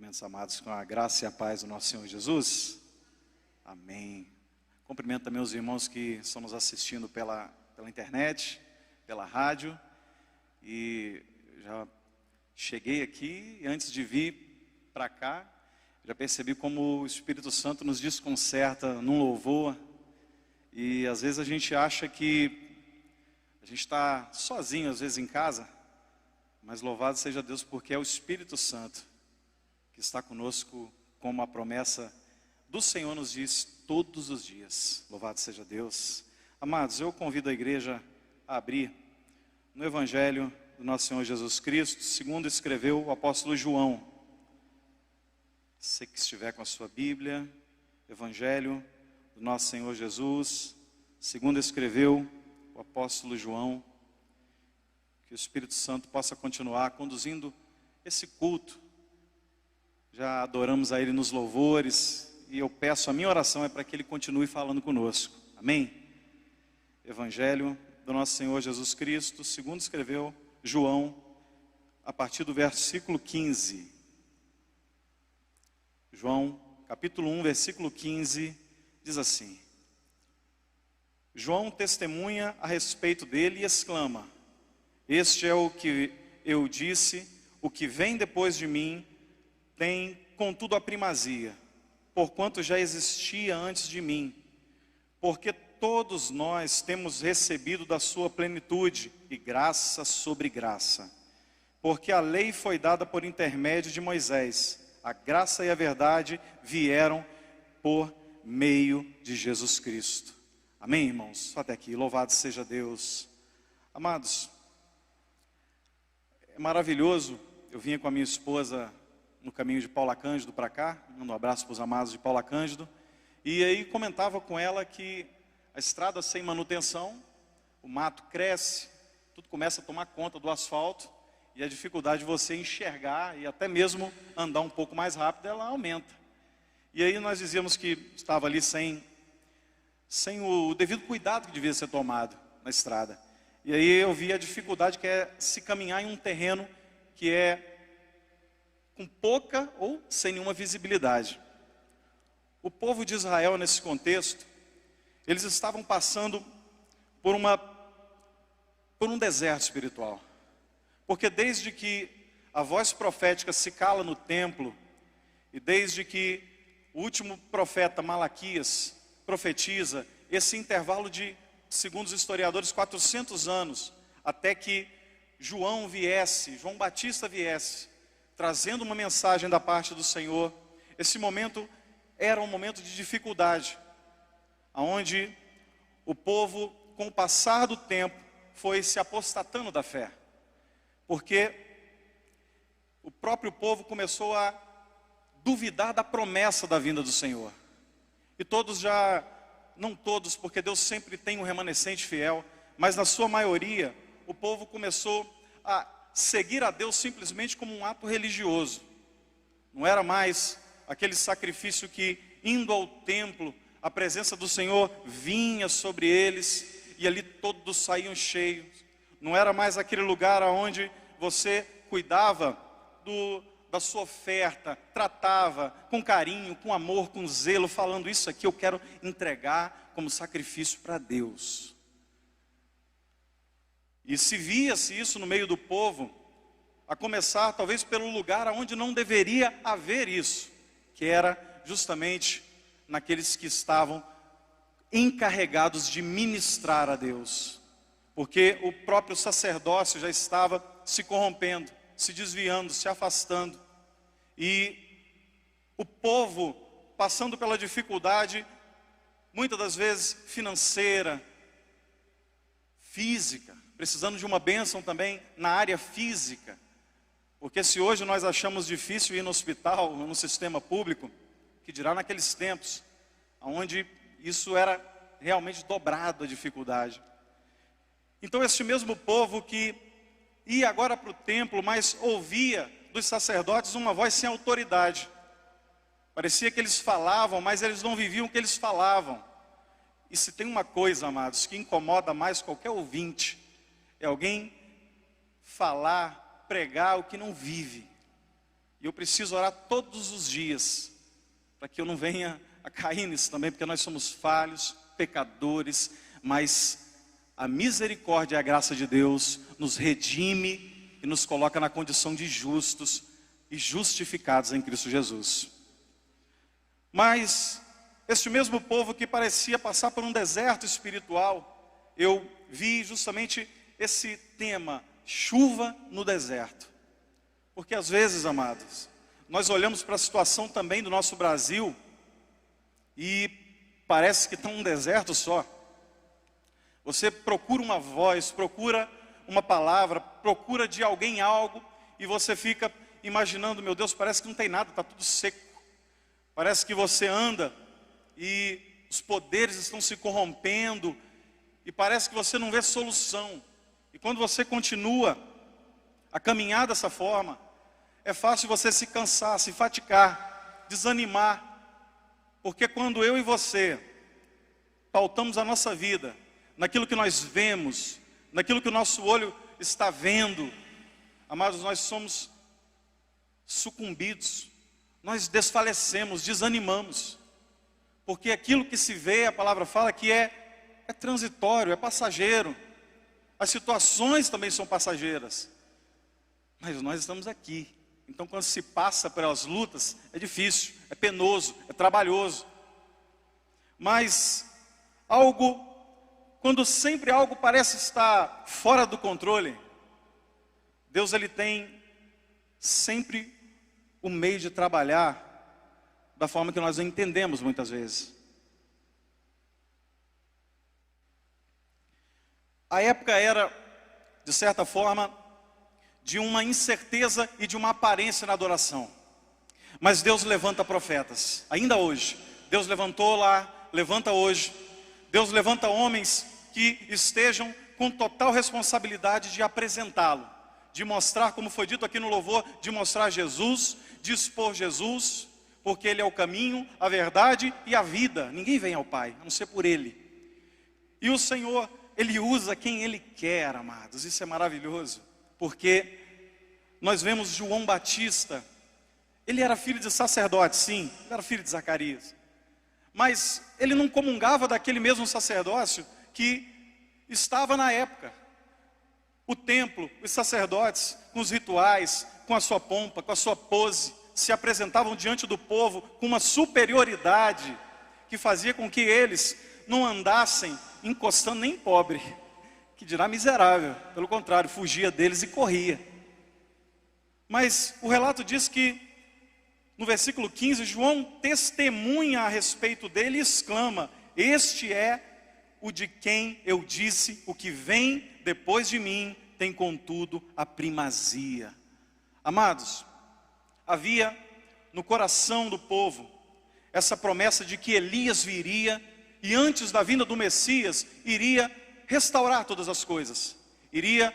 Cumprimentos amados com a graça e a paz do nosso Senhor Jesus. Amém. Cumprimento também os irmãos que estão nos assistindo pela internet, pela rádio. E já cheguei aqui e antes de vir para cá, já percebi como o Espírito Santo nos desconcerta num louvor. E às vezes a gente acha que a gente está sozinho, às vezes em casa, mas louvado seja Deus porque é o Espírito Santo que está conosco, como a promessa do Senhor nos diz todos os dias. Louvado seja Deus. Amados, eu convido a igreja a abrir no Evangelho do nosso Senhor Jesus Cristo, segundo escreveu o apóstolo João. Você que estiver com a sua Bíblia, Evangelho do nosso Senhor Jesus, segundo escreveu o apóstolo João, que o Espírito Santo possa continuar conduzindo esse culto. Já adoramos a Ele nos louvores, e eu peço, a minha oração é para que Ele continue falando conosco. Amém? Evangelho do nosso Senhor Jesus Cristo, segundo escreveu João, a partir do versículo 15. João, capítulo 1, versículo 15, diz assim: João testemunha a respeito dele e exclama: Este é o que eu disse, o que vem depois de mim tem, contudo, a primazia, porquanto já existia antes de mim, porque todos nós temos recebido da sua plenitude, e graça sobre graça. Porque a lei foi dada por intermédio de Moisés, a graça e a verdade vieram por meio de Jesus Cristo. Amém, irmãos? Só até aqui, louvado seja Deus. Amados, é maravilhoso, eu vinha com a minha esposa no caminho de Paula Cândido para cá, mando um abraço para os amados de Paula Cândido, e aí comentava com ela que a estrada sem manutenção, o mato cresce, tudo começa a tomar conta do asfalto, e a dificuldade de você enxergar e até mesmo andar um pouco mais rápido, ela aumenta. E aí nós dizíamos que estava ali sem o devido cuidado que devia ser tomado na estrada. E aí eu vi a dificuldade que é se caminhar em um terreno que é com pouca ou sem nenhuma visibilidade. O povo de Israel, nesse contexto, eles estavam passando por um deserto espiritual. Porque desde que a voz profética se cala no templo, e desde que o último profeta Malaquias profetiza, esse intervalo de, segundo os historiadores, 400 anos, até que João Batista viesse, trazendo uma mensagem da parte do Senhor. Esse momento era um momento de dificuldade, onde o povo, com o passar do tempo, foi se apostatando da fé, porque o próprio povo começou a duvidar da promessa da vinda do Senhor. E todos não todos, porque Deus sempre tem um remanescente fiel, mas na sua maioria, o povo começou a seguir a Deus simplesmente como um ato religioso. Não era mais aquele sacrifício que, indo ao templo, a presença do Senhor vinha sobre eles, e ali todos saíam cheios. Não era mais aquele lugar onde você cuidava da sua oferta, tratava com carinho, com amor, com zelo, falando: isso aqui eu quero entregar como sacrifício para Deus. E se via-se isso no meio do povo, a começar talvez pelo lugar onde não deveria haver isso, que era justamente naqueles que estavam encarregados de ministrar a Deus, porque o próprio sacerdócio já estava se corrompendo, se desviando, se afastando, e o povo passando pela dificuldade, muitas das vezes financeira, física, precisando de uma bênção também na área física, porque se hoje nós achamos difícil ir no hospital, no sistema público, que dirá naqueles tempos, onde isso era realmente dobrado a dificuldade. Então este mesmo povo que ia agora para o templo, mas ouvia dos sacerdotes uma voz sem autoridade. Parecia que eles falavam, mas eles não viviam o que eles falavam. E se tem uma coisa, amados, que incomoda mais qualquer ouvinte, é alguém falar, pregar o que não vive. E eu preciso orar todos os dias, para que eu não venha a cair nisso também, porque nós somos falhos, pecadores, mas a misericórdia e a graça de Deus nos redime e nos coloca na condição de justos e justificados em Cristo Jesus. Mas este mesmo povo que parecia passar por um deserto espiritual, eu vi justamente esse tema, chuva no deserto. Porque às vezes, amados, nós olhamos para a situação também do nosso Brasil e parece que está um deserto só. Você procura uma voz, procura uma palavra, procura de alguém algo e você fica imaginando, meu Deus, parece que não tem nada, está tudo seco. Parece que você anda e os poderes estão se corrompendo e parece que você não vê solução. E quando você continua a caminhar dessa forma, é fácil você se cansar, se fatigar, desanimar. Porque quando eu e você pautamos a nossa vida naquilo que nós vemos, naquilo que o nosso olho está vendo, amados, nós somos sucumbidos, nós desfalecemos, desanimamos. Porque aquilo que se vê, a palavra fala que é transitório, é passageiro. As situações também são passageiras. Mas nós estamos aqui. Então quando se passa pelas lutas, é difícil, é penoso, é trabalhoso. Mas quando sempre algo parece estar fora do controle, Deus ele tem sempre o meio de trabalhar da forma que nós não entendemos muitas vezes. A época era, de certa forma, de uma incerteza e de uma aparência na adoração. Mas Deus levanta profetas, ainda hoje. Deus levantou lá, levanta hoje. Deus levanta homens que estejam com total responsabilidade de apresentá-lo, de mostrar, como foi dito aqui no louvor, de mostrar Jesus, de expor Jesus, porque Ele é o caminho, a verdade e a vida. Ninguém vem ao Pai, a não ser por Ele. E o Senhor, Ele usa quem Ele quer, amados. Isso é maravilhoso, porque nós vemos João Batista. Ele era filho de sacerdote, sim, ele era filho de Zacarias. Mas ele não comungava daquele mesmo sacerdócio que estava na época. O templo, os sacerdotes, com os rituais, com a sua pompa, com a sua pose, se apresentavam diante do povo com uma superioridade que fazia com que eles não andassem encostando nem pobre, que dirá miserável. Pelo contrário, fugia deles e corria. Mas o relato diz que no versículo 15, João testemunha a respeito dele e exclama: este é o de quem eu disse, o que vem depois de mim tem contudo a primazia. Amados, havia no coração do povo essa promessa de que Elias viria e antes da vinda do Messias iria restaurar todas as coisas, iria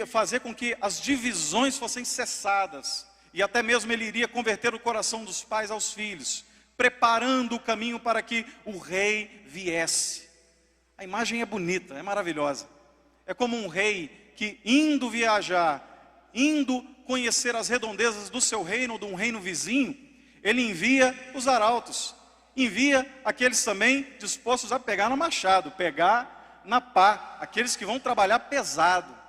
fazer com que as divisões fossem cessadas, e até mesmo ele iria converter o coração dos pais aos filhos, preparando o caminho para que o rei viesse. A imagem é bonita, é maravilhosa. É como um rei que, indo viajar, indo conhecer as redondezas do seu reino ou de um reino vizinho, ele envia os arautos, envia aqueles também dispostos a pegar no machado, pegar na pá, aqueles que vão trabalhar pesado,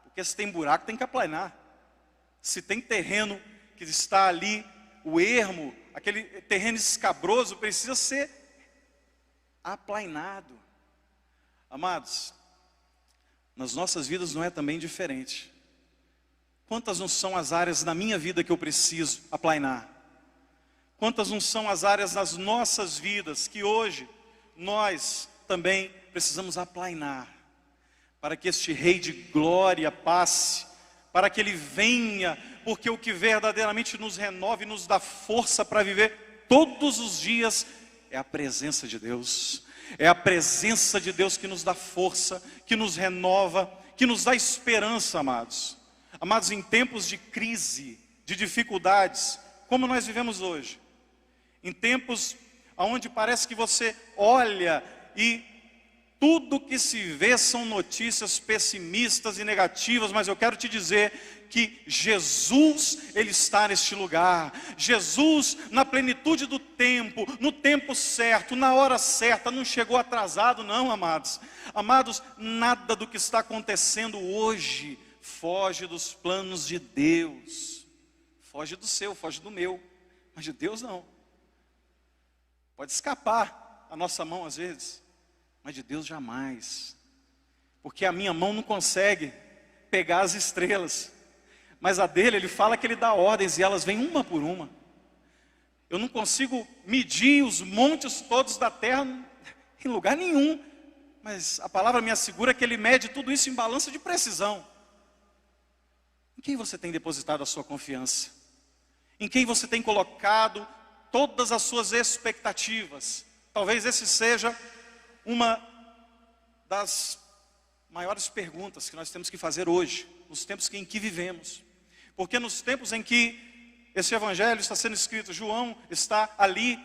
porque se tem buraco tem que aplanar. Se tem terreno que está ali, o ermo, aquele terreno escabroso, precisa ser aplainado. Amados, nas nossas vidas não é também diferente. Quantas não são as áreas na minha vida que eu preciso aplainar? Quantas não são as áreas nas nossas vidas que hoje nós também precisamos aplainar, para que este Rei de glória passe, para que Ele venha, porque o que verdadeiramente nos renova e nos dá força para viver todos os dias é a presença de Deus. É a presença de Deus que nos dá força, que nos renova, que nos dá esperança, amados. Amados, em tempos de crise, de dificuldades, como nós vivemos hoje, em tempos onde parece que você olha e tudo que se vê são notícias pessimistas e negativas, mas eu quero te dizer que Jesus, Ele está neste lugar. Jesus, na plenitude do tempo, no tempo certo, na hora certa, não chegou atrasado não, amados. Amados, nada do que está acontecendo hoje foge dos planos de Deus. Foge do seu, foge do meu, mas de Deus não. Pode escapar a nossa mão às vezes, mas de Deus jamais. Porque a minha mão não consegue pegar as estrelas, mas a dele, ele fala que ele dá ordens e elas vêm uma por uma. Eu não consigo medir os montes todos da terra em lugar nenhum, mas a palavra me assegura que ele mede tudo isso em balança de precisão. Em quem você tem depositado a sua confiança? Em quem você tem colocado todas as suas expectativas? Talvez esse seja uma das maiores perguntas que nós temos que fazer hoje, nos tempos em que vivemos. Porque nos tempos em que esse evangelho está sendo escrito, João está ali,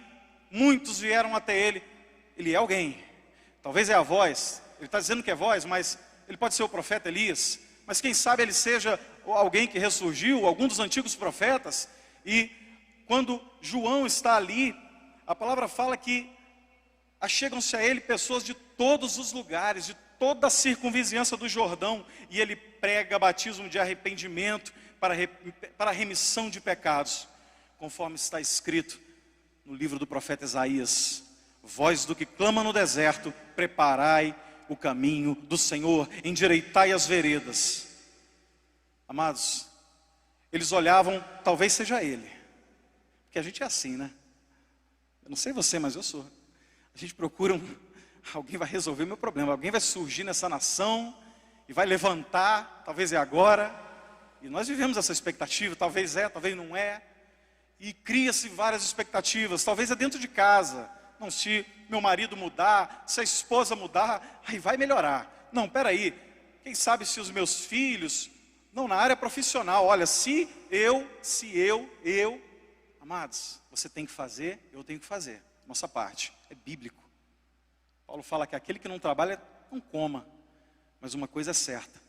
muitos vieram até ele. Ele é alguém, talvez é a voz, ele está dizendo que é voz, mas ele pode ser o profeta Elias, mas quem sabe ele seja alguém que ressurgiu, algum dos antigos profetas. E quando João está ali, a palavra fala que achegam-se a ele pessoas de todos os lugares, de toda a circunvizinhança do Jordão, e ele prega batismo de arrependimento para a remissão de pecados, conforme está escrito no livro do profeta Isaías: voz do que clama no deserto, preparai o caminho do Senhor, endireitai as veredas. Amados, eles olhavam, talvez seja ele, porque a gente é assim, né? Eu não sei você, mas eu sou. A gente procura alguém vai resolver o meu problema, alguém vai surgir nessa nação e vai levantar, talvez é agora. E nós vivemos essa expectativa, talvez é, talvez não é. E cria-se várias expectativas, talvez é dentro de casa. Não, se meu marido mudar, se a esposa mudar, aí vai melhorar. Não, peraí, quem sabe se os meus filhos... Não, na área profissional, olha, se eu, amados, você tem que fazer, eu tenho que fazer, nossa parte, é bíblico. Paulo fala que aquele que não trabalha, não coma, mas uma coisa é certa,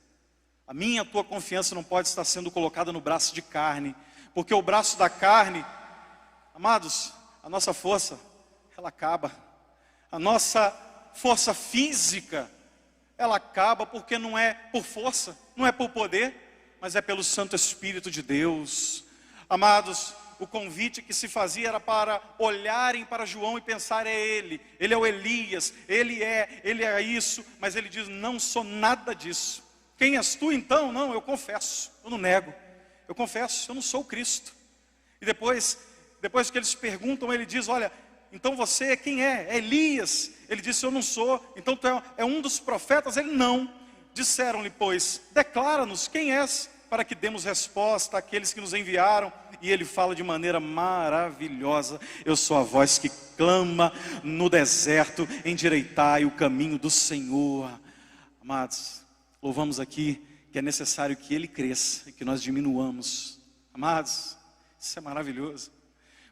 a minha e a tua confiança não pode estar sendo colocada no braço de carne, porque o braço da carne, amados, a nossa força, ela acaba, a nossa força física, ela acaba porque não é por força, não é por poder, mas é pelo Santo Espírito de Deus. Amados, o convite que se fazia era para olharem para João e pensar, é ele é o Elias, ele é isso, mas ele diz, não sou nada disso. Quem és tu então? Não, eu confesso, eu não nego, eu confesso, eu não sou o Cristo. E depois que eles perguntam, ele diz, olha, então você quem é? É Elias. Ele disse, eu não sou. Então tu é um dos profetas? Ele não. Disseram-lhe, pois, declara-nos quem és, para que demos resposta àqueles que nos enviaram. E ele fala de maneira maravilhosa, eu sou a voz que clama no deserto, endireitai o caminho do Senhor. Amados, louvamos aqui que é necessário que ele cresça e que nós diminuamos. Amados, isso é maravilhoso,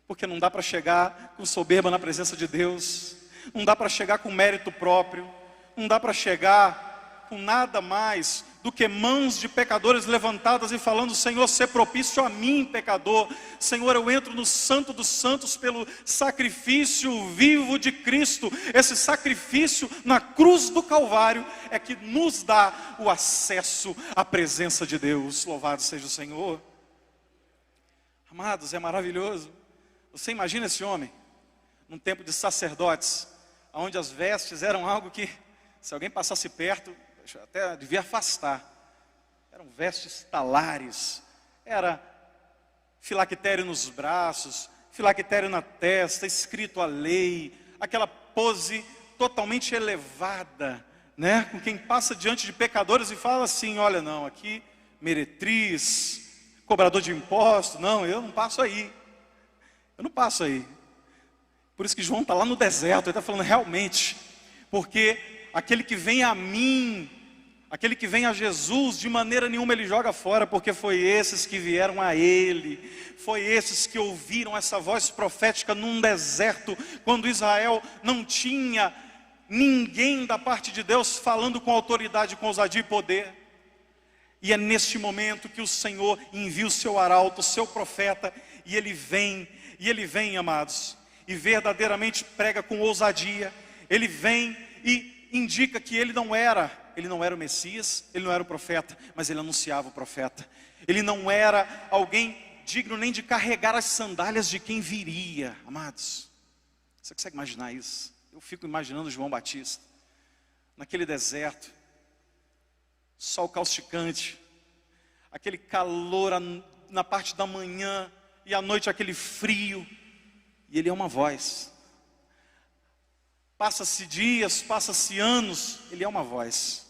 porque não dá para chegar com soberba na presença de Deus, não dá para chegar com mérito próprio, não dá para chegar com nada mais do que mãos de pecadores levantadas e falando, Senhor, sê propício a mim, pecador. Senhor, eu entro no Santo dos Santos pelo sacrifício vivo de Cristo. Esse sacrifício na cruz do Calvário é que nos dá o acesso à presença de Deus. Louvado seja o Senhor. Amados, é maravilhoso. Você imagina esse homem num tempo de sacerdotes, onde as vestes eram algo que, se alguém passasse perto, até devia afastar. Eram vestes talares, era filactério nos braços, filactério na testa, escrito a lei, aquela pose totalmente elevada, né? Com quem passa diante de pecadores e fala assim, olha, não, aqui meretriz, cobrador de impostos, não, eu não passo aí, eu não passo aí. Por isso que João está lá no deserto, ele está falando realmente, porque aquele que vem a mim, aquele que vem a Jesus, de maneira nenhuma ele joga fora, porque foi esses que vieram a ele, foi esses que ouviram essa voz profética num deserto, quando Israel não tinha ninguém da parte de Deus falando com autoridade, com ousadia e poder. E é neste momento que o Senhor envia o seu arauto, o seu profeta, e ele vem, amados, e verdadeiramente prega com ousadia. Ele vem e indica que ele não era o Messias, ele não era o profeta, mas ele anunciava o profeta. Ele não era alguém digno nem de carregar as sandálias de quem viria, amados. Você consegue imaginar isso? Eu fico imaginando João Batista, naquele deserto, sol causticante, aquele calor na parte da manhã, e à noite aquele frio, e ele é uma voz. Passa-se dias, passa-se anos, ele é uma voz.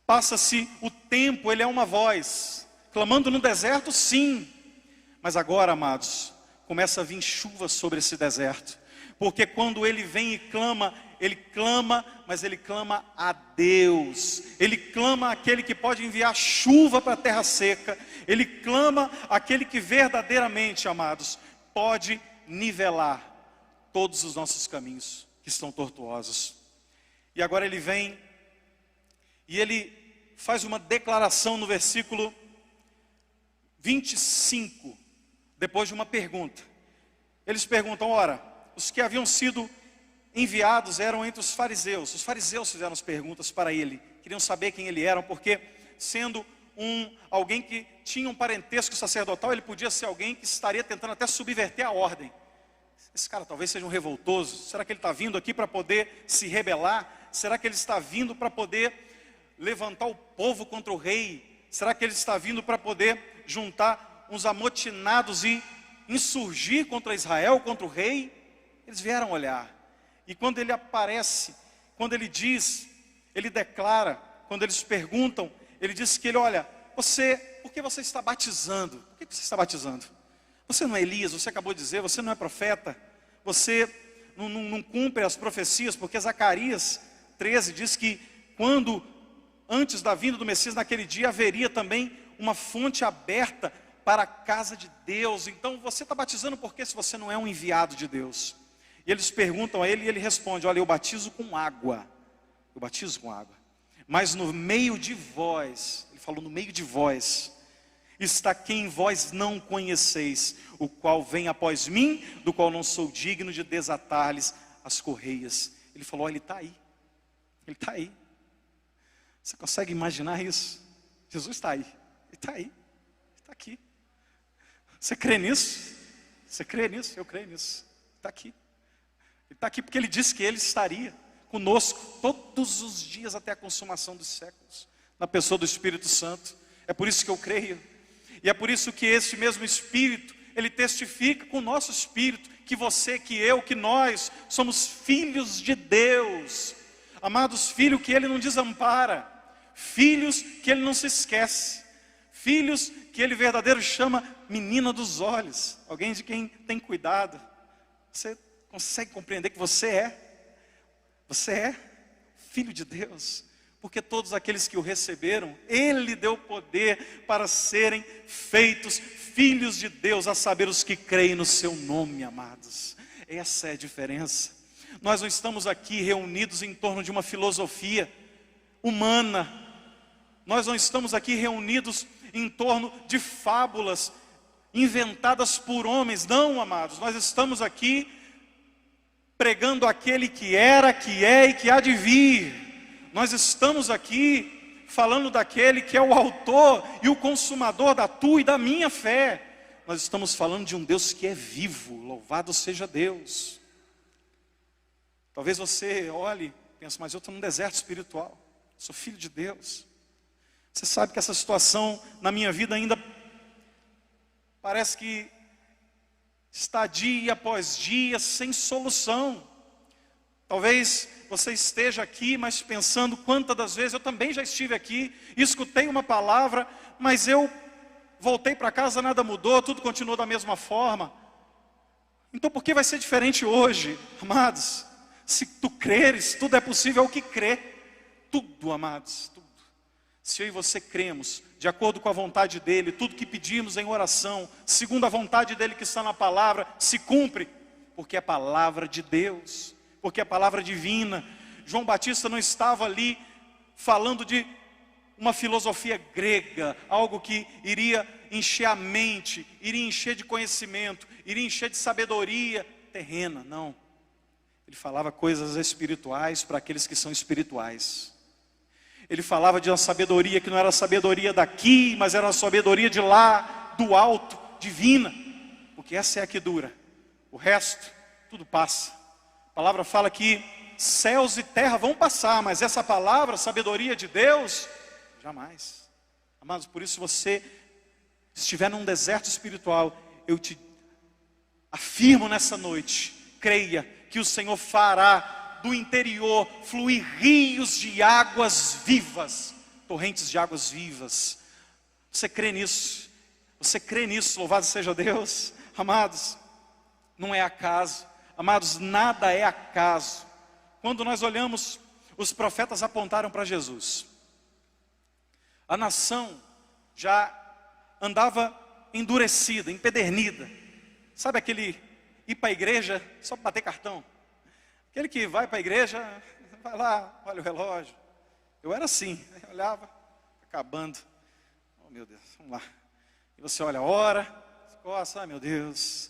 Passa-se o tempo, ele é uma voz. Clamando no deserto, sim. Mas agora, amados, começa a vir chuva sobre esse deserto. Porque quando ele vem e clama, mas ele clama a Deus. Ele clama aquele que pode enviar chuva para a terra seca. Ele clama aquele que verdadeiramente, amados, pode nivelar todos os nossos caminhos que estão tortuosos. E agora ele vem e ele faz uma declaração no versículo 25, depois de uma pergunta. Eles perguntam, ora, os que haviam sido enviados eram entre os fariseus. Os fariseus fizeram as perguntas para ele, queriam saber quem ele era, porque sendo alguém que tinha um parentesco sacerdotal, ele podia ser alguém que estaria tentando até subverter a ordem. Esse cara talvez seja um revoltoso. Será que ele está vindo aqui para poder se rebelar? Será que ele está vindo para poder levantar o povo contra o rei? Será que ele está vindo para poder juntar uns amotinados e insurgir contra Israel, contra o rei? Eles vieram olhar. E quando ele aparece, quando ele diz, ele declara, quando eles perguntam, ele diz que ele, olha, por que você está batizando? Por que você está batizando? Você não é Elias, você acabou de dizer, você não é profeta, você não cumpre as profecias, porque Zacarias 13 diz que antes da vinda do Messias, naquele dia haveria também uma fonte aberta para a casa de Deus. Então você está batizando por quê se você não é um enviado de Deus? E eles perguntam a ele e ele responde, olha, eu batizo com água, mas no meio de vós, ele falou no meio de vós, está quem vós não conheceis, o qual vem após mim, do qual não sou digno de desatar-lhes as correias. Ele falou, ele está aí, ele está aí. Você consegue imaginar isso? Jesus está aí, ele está aí, ele está aqui. Você crê nisso? Você crê nisso? Eu creio nisso. Está aqui. Ele está aqui porque ele disse que ele estaria conosco todos os dias até a consumação dos séculos, na pessoa do Espírito Santo. É por isso que eu creio. E é por isso que esse mesmo Espírito, ele testifica com o nosso Espírito, que você, que eu, que nós, somos filhos de Deus. Amados, filhos que ele não desampara, filhos que ele não se esquece, filhos que ele verdadeiro chama menina dos olhos, alguém de quem tem cuidado. Você consegue compreender que você é filho de Deus, porque todos aqueles que o receberam, ele deu poder para serem feitos filhos de Deus, a saber, os que creem no seu nome, amados. Essa é a diferença. Nós não estamos aqui reunidos em torno de uma filosofia humana, nós não estamos aqui reunidos em torno de fábulas inventadas por homens, não, amados. Nós estamos aqui pregando aquele que era, que é e que há de vir. Nós estamos aqui falando daquele que é o autor e o consumador da tua e da minha fé. Nós estamos falando de um Deus que é vivo, louvado seja Deus. Talvez você olhe e pense, mas eu estou num deserto espiritual, sou filho de Deus. Você sabe que essa situação na minha vida ainda parece que está dia após dia sem solução. Talvez você esteja aqui, mas pensando quantas das vezes eu também já estive aqui, escutei uma palavra, mas eu voltei para casa, nada mudou, tudo continuou da mesma forma. Então por que vai ser diferente hoje, amados? Se tu creres, tudo é possível ao que crê. Tudo, amados, tudo. Se eu e você cremos, de acordo com a vontade dEle, tudo que pedimos em oração, segundo a vontade dEle que está na palavra, se cumpre, porque é a palavra de Deus, porque é a palavra divina. João Batista não estava ali falando de uma filosofia grega, algo que iria encher a mente, iria encher de conhecimento, iria encher de sabedoria terrena, não. Ele falava coisas espirituais para aqueles que são espirituais. Ele falava de uma sabedoria que não era sabedoria daqui, mas era uma sabedoria de lá, do alto, divina. Porque essa é a que dura. O resto, tudo passa. A palavra fala que céus e terra vão passar, mas essa palavra, sabedoria de Deus, jamais. Amados, por isso você estiver num deserto espiritual, eu te afirmo nessa noite, creia que o Senhor fará do interior fluir rios de águas vivas, torrentes de águas vivas. Você crê nisso? Você crê nisso? Louvado seja Deus. Amados, não é acaso. Amados, nada é acaso. Quando nós olhamos, os profetas apontaram para Jesus. A nação já andava endurecida, empedernida. Sabe aquele ir para a igreja só para bater cartão? Aquele que vai para a igreja, vai lá, olha o relógio. Eu era assim, eu olhava, acabando. Oh meu Deus, vamos lá. E você olha a hora, coça, meu Deus.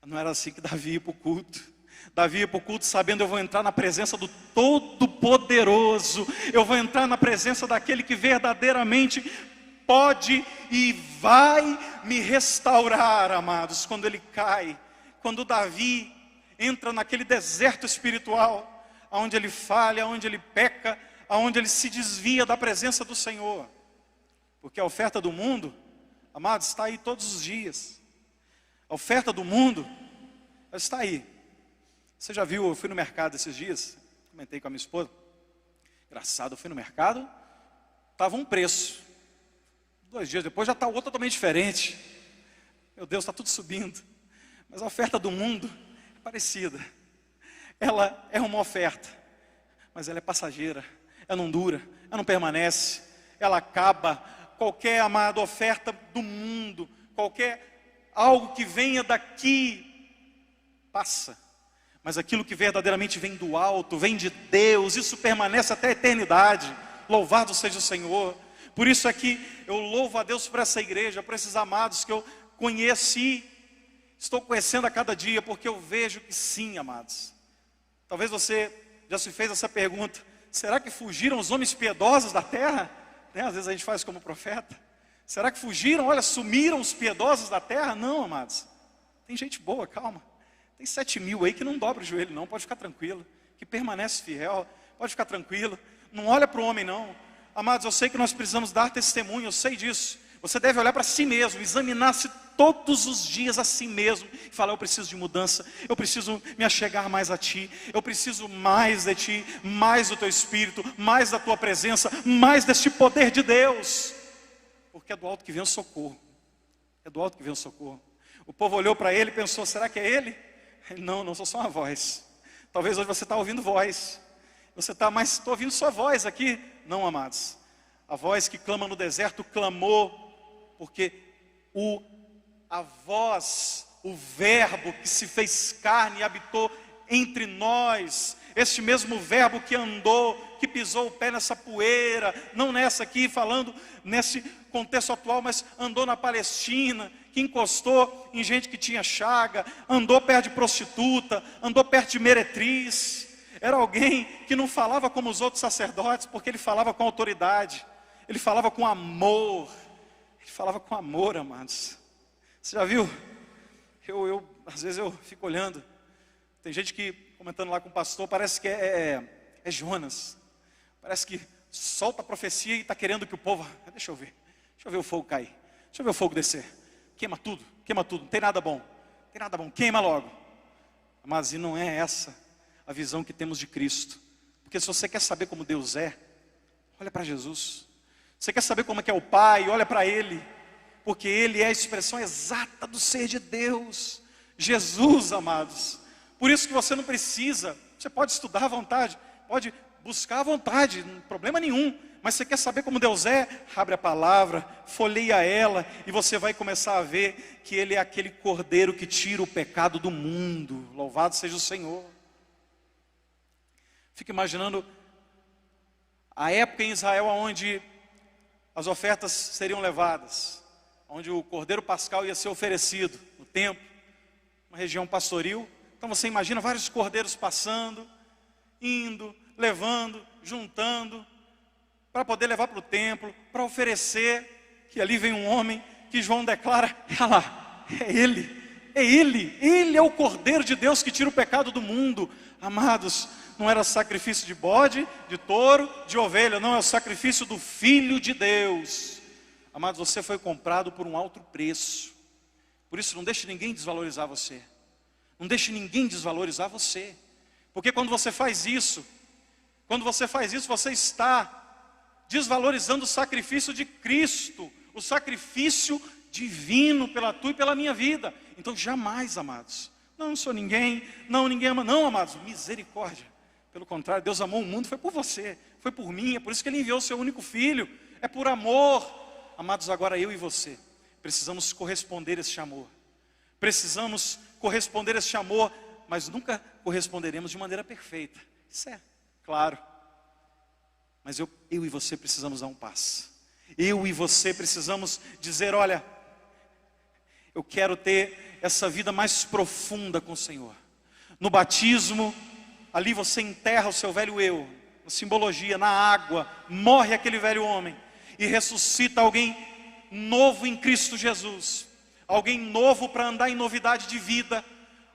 Não era assim que Davi ia para o culto. Davi ia para o culto sabendo, eu vou entrar na presença do Todo-Poderoso. Eu vou entrar na presença daquele que verdadeiramente pode e vai me restaurar, amados. Quando ele cai, quando Davi entra naquele deserto espiritual, onde ele falha, onde ele peca, onde ele se desvia da presença do Senhor. Porque a oferta do mundo, amados, está aí todos os dias. A oferta do mundo, ela está aí. Você já viu, eu fui no mercado esses dias, comentei com a minha esposa. Engraçado, eu fui no mercado, estava um preço. 2 dias depois já está outro totalmente diferente. Meu Deus, está tudo subindo. Mas a oferta do mundo é parecida. Ela é uma oferta, mas ela é passageira. Ela não dura, ela não permanece. Ela acaba. Qualquer, amada, oferta do mundo, qualquer algo que venha daqui, passa. Mas aquilo que verdadeiramente vem do alto, vem de Deus, isso permanece até a eternidade. Louvado seja o Senhor. Por isso é que eu louvo a Deus por essa igreja, por esses amados que eu conheci, estou conhecendo a cada dia, porque eu vejo que sim, amados. Talvez você já se fez essa pergunta: será que fugiram os homens piedosos da terra? Às vezes a gente faz como profeta. Será que fugiram, olha, sumiram os piedosos da terra? Não, amados. Tem gente boa, calma. Tem 7.000 aí que não dobra o joelho não, pode ficar tranquilo. Que permanece fiel, pode ficar tranquilo. Não olha para o homem não. Amados, eu sei que nós precisamos dar testemunho, eu sei disso. Você deve olhar para si mesmo, examinar-se todos os dias a si mesmo e falar: eu preciso de mudança, eu preciso me achegar mais a Ti, eu preciso mais de Ti, mais do Teu Espírito, mais da Tua presença, mais deste poder de Deus. Porque é do alto que vem o socorro. É do alto que vem o socorro. O povo olhou para ele e pensou: será que é ele? Ele: não sou só uma voz. Talvez hoje você está ouvindo voz. Você está, mas estou ouvindo sua voz aqui. Não, amados. A voz que clama no deserto clamou porque a voz, o verbo que se fez carne e habitou entre nós, este mesmo verbo que andou, que pisou o pé nessa poeira, não nessa aqui, falando nesse contexto atual, mas andou na Palestina, que encostou em gente que tinha chaga, andou perto de prostituta, andou perto de meretriz. Era alguém que não falava como os outros sacerdotes, porque ele falava com autoridade, ele falava com amor. Ele falava com amor, amados. Você já viu? Às vezes eu fico olhando. Tem gente que, comentando lá com o pastor, parece que é Jonas. Parece que solta a profecia e está querendo que o povo... Deixa eu ver o fogo cair. Deixa eu ver o fogo descer. Queima tudo, não tem nada bom. Queima logo. Mas e não é essa a visão que temos de Cristo. Porque se você quer saber como Deus é, olha para Jesus. Você quer saber como é que é o Pai? Olha para Ele. Porque Ele é a expressão exata do ser de Deus. Jesus, amados. Por isso que você não precisa, você pode estudar à vontade, pode buscar à vontade, não tem problema nenhum. Mas você quer saber como Deus é? Abre a palavra, folheia ela, e você vai começar a ver que Ele é aquele cordeiro que tira o pecado do mundo. Louvado seja o Senhor. Fico imaginando a época em Israel onde as ofertas seriam levadas, onde o cordeiro pascal ia ser oferecido no templo, uma região pastoril. Então você imagina vários cordeiros passando, indo, levando, juntando, para poder levar para o templo, para oferecer, que ali vem um homem que João declara, olha lá, ele é o Cordeiro de Deus que tira o pecado do mundo. Amados, não era sacrifício de bode, de touro, de ovelha, não, é o sacrifício do Filho de Deus. Amados, você foi comprado por um alto preço. Por isso não deixe ninguém desvalorizar você. Não deixe ninguém desvalorizar você. Porque quando você faz isso, você está desvalorizando o sacrifício de Cristo, o sacrifício divino pela tua e pela minha vida. Então jamais, amados, não sou ninguém, não, ninguém ama, não, amados, misericórdia. Pelo contrário, Deus amou o mundo, foi por você, foi por mim, é por isso que Ele enviou o seu único filho, é por amor. Amados, agora eu e você precisamos corresponder a esse amor. Precisamos corresponder a esse amor, mas nunca corresponderemos de maneira perfeita. Isso é claro. Mas eu e você precisamos dar um passo. Eu e você precisamos dizer, olha, eu quero ter essa vida mais profunda com o Senhor. No batismo, ali você enterra o seu velho eu, na simbologia, na água, morre aquele velho homem e ressuscita alguém novo em Cristo Jesus. Alguém novo para andar em novidade de vida,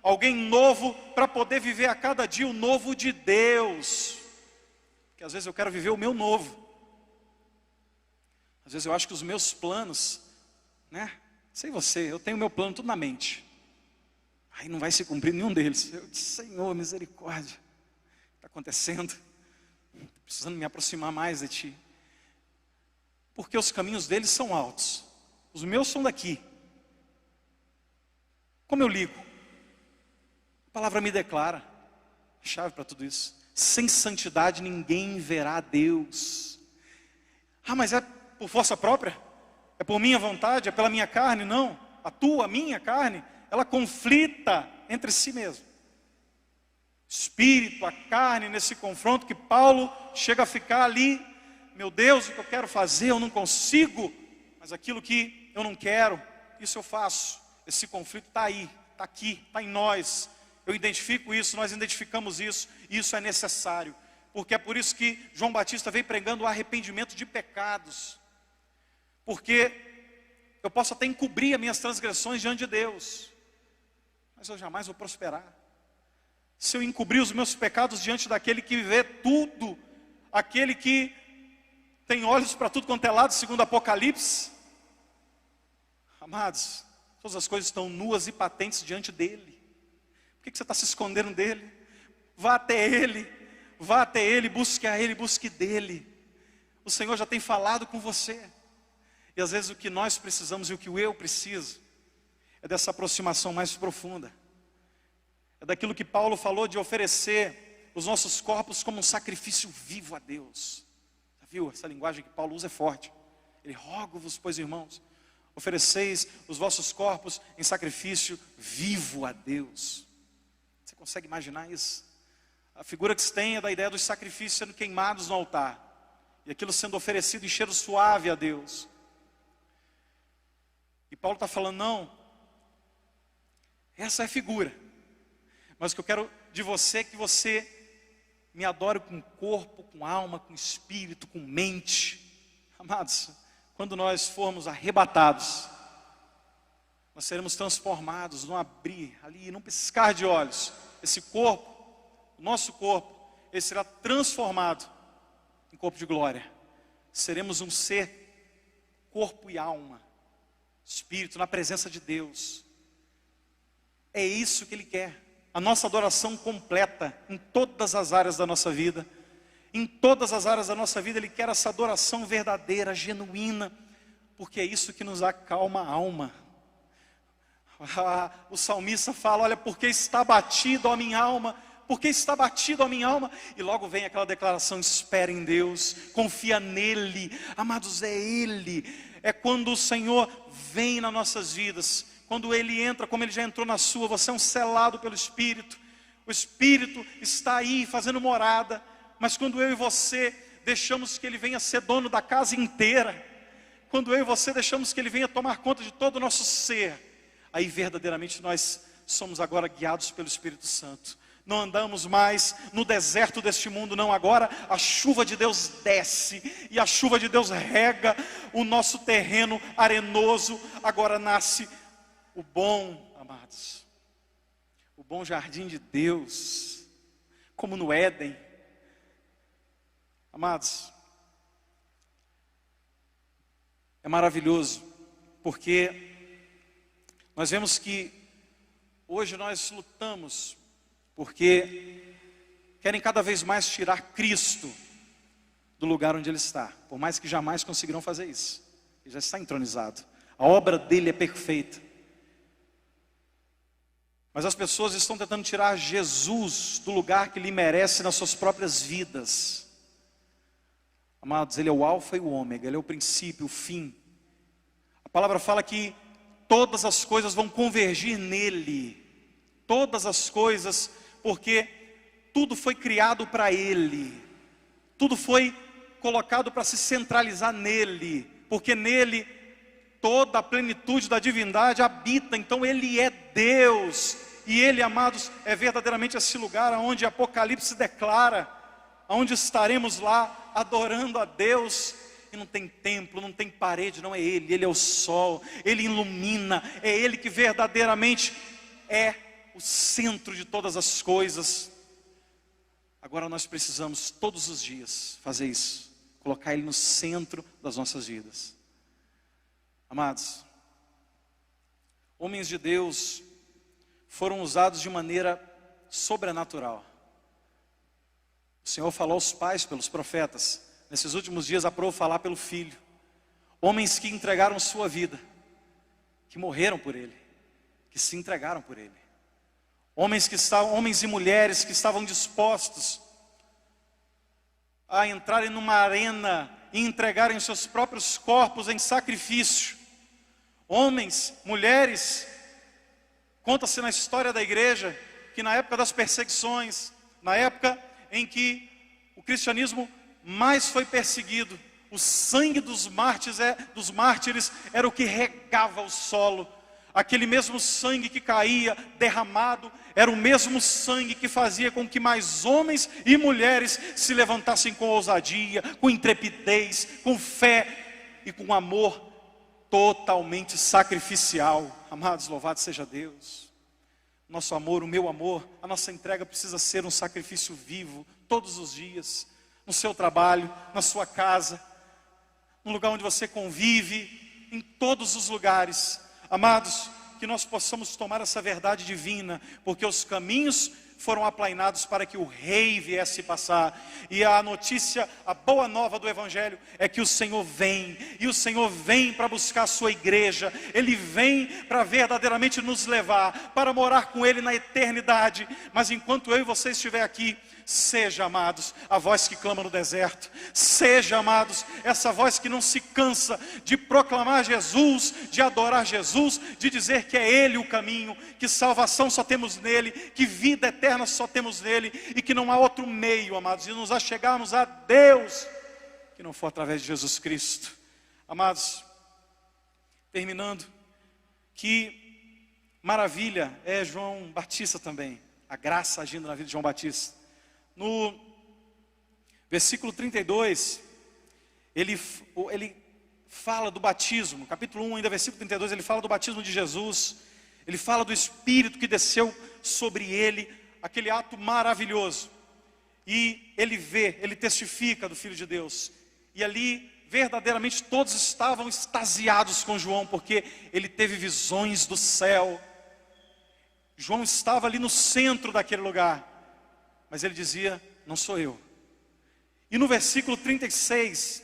alguém novo para poder viver a cada dia o novo de Deus. Porque às vezes eu quero viver o meu novo. Às vezes eu acho que os meus planos, né? Sei você, eu tenho o meu plano tudo na mente. Aí não vai se cumprir nenhum deles. Eu disse, Senhor, misericórdia. O que está acontecendo? Estou precisando me aproximar mais de Ti. Porque os caminhos deles são altos. Os meus são daqui. Como eu ligo? A palavra me declara a chave para tudo isso. Sem santidade ninguém verá a Deus. Ah, mas é por força própria? É por minha vontade? É pela minha carne? Não. A minha carne, ela conflita entre si mesmo. Espírito, a carne, nesse confronto que Paulo chega a ficar ali. Meu Deus, o que eu quero fazer, eu não consigo. Mas aquilo que eu não quero, isso eu faço. Esse conflito está aí, está aqui, está em nós. Eu identifico isso, nós identificamos isso. E isso é necessário. Porque é por isso que João Batista veio pregando o arrependimento de pecados. Porque eu posso até encobrir as minhas transgressões diante de Deus, mas eu jamais vou prosperar. Se eu encobrir os meus pecados diante daquele que vê tudo, aquele que tem olhos para tudo quanto é lado, segundo Apocalipse. Amados, todas as coisas estão nuas e patentes diante dele. Por que você está se escondendo dele? Vá até ele, busque a ele, busque dele. O Senhor já tem falado com você. E às vezes o que nós precisamos e o que eu preciso é dessa aproximação mais profunda. É daquilo que Paulo falou de oferecer os nossos corpos como um sacrifício vivo a Deus. Já viu? Essa linguagem que Paulo usa é forte. Ele roga-vos, pois irmãos, ofereceis os vossos corpos em sacrifício vivo a Deus. Você consegue imaginar isso? A figura que se tem é da ideia dos sacrifícios sendo queimados no altar. E aquilo sendo oferecido em cheiro suave a Deus. E Paulo está falando, não, essa é a figura. Mas o que eu quero de você é que você me adore com corpo, com alma, com espírito, com mente. Amados, quando nós formos arrebatados, nós seremos transformados num abrir ali, num piscar de olhos. Esse corpo, o nosso corpo, ele será transformado em corpo de glória. Seremos um ser, corpo e alma, espírito, na presença de Deus. É isso que Ele quer. A nossa adoração completa em todas as áreas da nossa vida. Em todas as áreas da nossa vida Ele quer essa adoração verdadeira, genuína, porque é isso que nos acalma a alma. O salmista fala, olha, porque está batido a minha alma, porque está batido a minha alma. E logo vem aquela declaração, espera em Deus, confia nele. Amados, é Ele. É quando o Senhor vem nas nossas vidas, quando Ele entra, como Ele já entrou na sua, você é um selado pelo Espírito. O Espírito está aí fazendo morada, mas quando eu e você deixamos que Ele venha ser dono da casa inteira, quando eu e você deixamos que Ele venha tomar conta de todo o nosso ser, aí verdadeiramente nós somos agora guiados pelo Espírito Santo. Não andamos mais no deserto deste mundo, não. Agora a chuva de Deus desce e a chuva de Deus rega o nosso terreno arenoso. Agora nasce o bom, amados, o bom jardim de Deus, como no Éden. Amados, é maravilhoso, porque nós vemos que hoje nós lutamos porque querem cada vez mais tirar Cristo do lugar onde Ele está, por mais que jamais conseguirão fazer isso. Ele já está entronizado, a obra dele é perfeita. Mas as pessoas estão tentando tirar Jesus do lugar que Ele merece nas suas próprias vidas. Amados, Ele é o alfa e o ômega, Ele é o princípio, o fim. A palavra fala que todas as coisas vão convergir nele. Todas as coisas, porque tudo foi criado para Ele. Tudo foi colocado para se centralizar nele. Porque nele toda a plenitude da divindade habita. Então Ele é Deus. E Ele, amados, é verdadeiramente esse lugar onde Apocalipse declara, onde estaremos lá adorando a Deus. E não tem templo, não tem parede, não é Ele. Ele é o sol, Ele ilumina. É Ele que verdadeiramente é o centro de todas as coisas. Agora nós precisamos todos os dias fazer isso, colocar Ele no centro das nossas vidas. Amados, homens de Deus foram usados de maneira sobrenatural. O Senhor falou aos pais pelos profetas. Nesses últimos dias aprove falar pelo Filho. Homens que entregaram sua vida, que morreram por Ele, que se entregaram por Ele. Homens e mulheres que estavam dispostos a entrarem numa arena e entregarem seus próprios corpos em sacrifício. Homens, mulheres, conta-se na história da igreja que na época das perseguições, na época em que o cristianismo mais foi perseguido, o sangue dos mártires era o que regava o solo. Aquele mesmo sangue que caía derramado era o mesmo sangue que fazia com que mais homens e mulheres se levantassem com ousadia, com intrepidez, com fé e com amor totalmente sacrificial. Amados, louvado seja Deus. Nosso amor, o meu amor, a nossa entrega precisa ser um sacrifício vivo, todos os dias, no seu trabalho, na sua casa, no lugar onde você convive, em todos os lugares. Amados, que nós possamos tomar essa verdade divina, porque os caminhos foram aplainados para que o Rei viesse passar. E a notícia, a boa nova do Evangelho é que o Senhor vem. E o Senhor vem para buscar a sua igreja. Ele vem para verdadeiramente nos levar, para morar com Ele na eternidade. Mas enquanto eu e você estiver aqui, seja, amados, a voz que clama no deserto. Seja, amados, essa voz que não se cansa de proclamar Jesus, de adorar Jesus, de dizer que é Ele o caminho, que salvação só temos nele, que vida eterna só temos nele, e que não há outro meio, amados, de nos achegarmos a Deus, que não for através de Jesus Cristo. Amados, terminando, que maravilha é João Batista também, a graça agindo na vida de João Batista. No versículo 32, ele fala do batismo. Capítulo 1, ainda versículo 32, ele fala do batismo de Jesus. Ele fala do Espírito que desceu sobre ele, aquele ato maravilhoso. E ele testifica do Filho de Deus. E ali, verdadeiramente, todos estavam extasiados com João, porque ele teve visões do céu. João estava ali no centro daquele lugar. Mas ele dizia, não sou eu. E no versículo 36,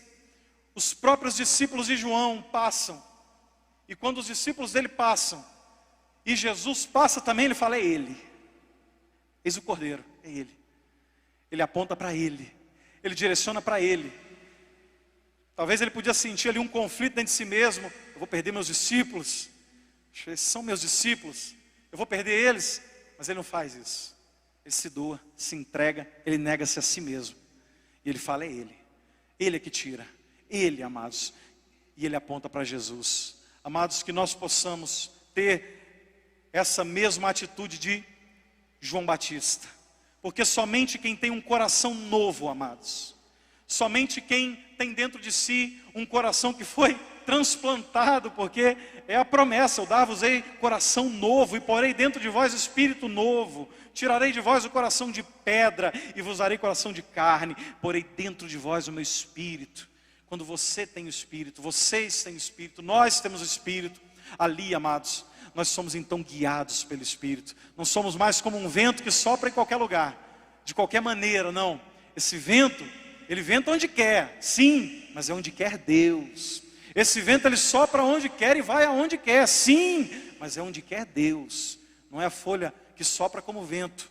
os próprios discípulos de João passam. E quando os discípulos dele passam, e Jesus passa também, ele fala, é ele. Eis o Cordeiro, é ele. Ele aponta para ele. Ele direciona para ele. Talvez ele podia sentir ali um conflito dentro de si mesmo. Eu vou perder meus discípulos. Esses são meus discípulos. Eu vou perder eles. Mas ele não faz isso. ele se doa, se entrega, ele nega-se a si mesmo. E ele fala, é Ele é que tira, Ele, amados. E ele aponta para Jesus. Amados, que nós possamos ter essa mesma atitude de João Batista. Porque somente quem tem um coração novo, amados, somente quem tem dentro de si um coração que foi transplantado, porque é a promessa, eu dar-vos-ei coração novo, e porei dentro de vós espírito novo, tirarei de vós o coração de pedra, e vos darei coração de carne, porei dentro de vós o meu espírito. Quando você tem o espírito, vocês têm o espírito, nós temos o espírito, ali, amados, nós somos então guiados pelo espírito, não somos mais como um vento que sopra em qualquer lugar, de qualquer maneira, não. Esse vento, ele venta onde quer, sim, mas é onde quer Deus. Esse vento ele sopra onde quer e vai aonde quer, sim, mas é onde quer Deus. Não é a folha que sopra como vento,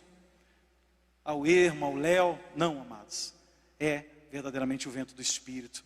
ao ermo, ao léu, não, amados. É verdadeiramente o vento do Espírito.